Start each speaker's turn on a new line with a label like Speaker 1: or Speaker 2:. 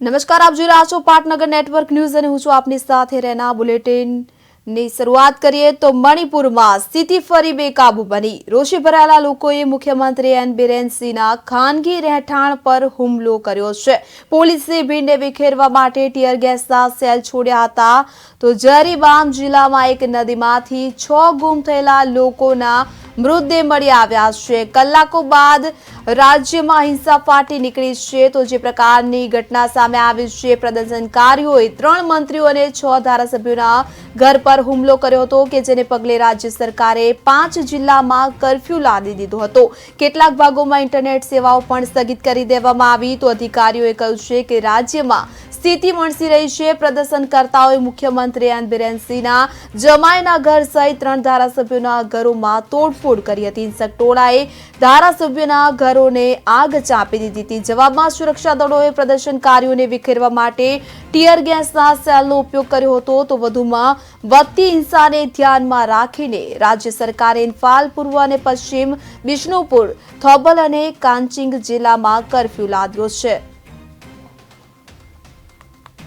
Speaker 1: નમસ્કાર, આપ જોઈ રહ્યા છો પાટનગર નેટવર્ક ન્યૂઝ અને હું છું આપની સાથે રહેના બુલેટિનની શરૂઆત કરીએ તો મણિપુરમાં સ્થિતિ ફરી બેકાબુ બની. રોષે ભરાયેલા લોકોએ મુખ્યમંત્રી એન બિરેન સિંહના ખાનગી રહેઠાણ પર હુમલો કર્યો છે. પોલીસે ભીડને વિખેરવા માટે ટીયર ગેસના સેલ છોડ્યા હતા. તો જરીબામ જિલ્લામાં એક નદીમાંથી 6 ગુમ થયેલા લોકોના મૃતદેહ મળી આવ્યા છે. કલાકો બાદ રાજ્યમાં હિંસા ફાટી નીકળી છે. તો જે પ્રકારની ઘટના સામે આવી છે, પ્રદર્શનકારીઓએ 3 મંત્રીઓ અને 6 ધારાસભ્યોના ઘર પર હુમલો કર્યો હતો, કે જેને પગલે રાજ્ય સરકારે 5 જિલ્લામાં કર્ફ્યુ લાદી દીધો હતો. કેટલાક ભાગોમાં ઇન્ટરનેટ સેવાઓ પણ સ્થગિત કરી દેવામાં આવી. તો અધિકારીઓએ કહ્યું છે કે રાજ્યમાં સ્થિતિ વણસી રહી છે. પ્રદર્શનકર્તાઓએ મુખ્યમંત્રી એન બિરેન સિંહના જમાઈના ઘર સહિત 3 ધારાસભ્યોના ઘરોમાં તોડફોડ કરી હતી. હિંસક ટોળાએ ધારાસભ્યોના ઘરોને આગ ચાંપી દીધી હતી. જવાબમાં સુરક્ષા દળોએ પ્રદર્શનકારીઓને વિખેરવા માટે ટીયર ગેસના સેલનો ઉપયોગ કર્યો હતો. તો વધુમાં વધતી હિંસાને ધ્યાનમાં રાખીને રાજ્ય સરકારે ઇમ્ફાલ પૂર્વ અને પશ્ચિમ બિષ્ણુપુર, થોબલ અને કાંચિંગ જિલ્લામાં કર્ફ્યુ લાદ્યો છે.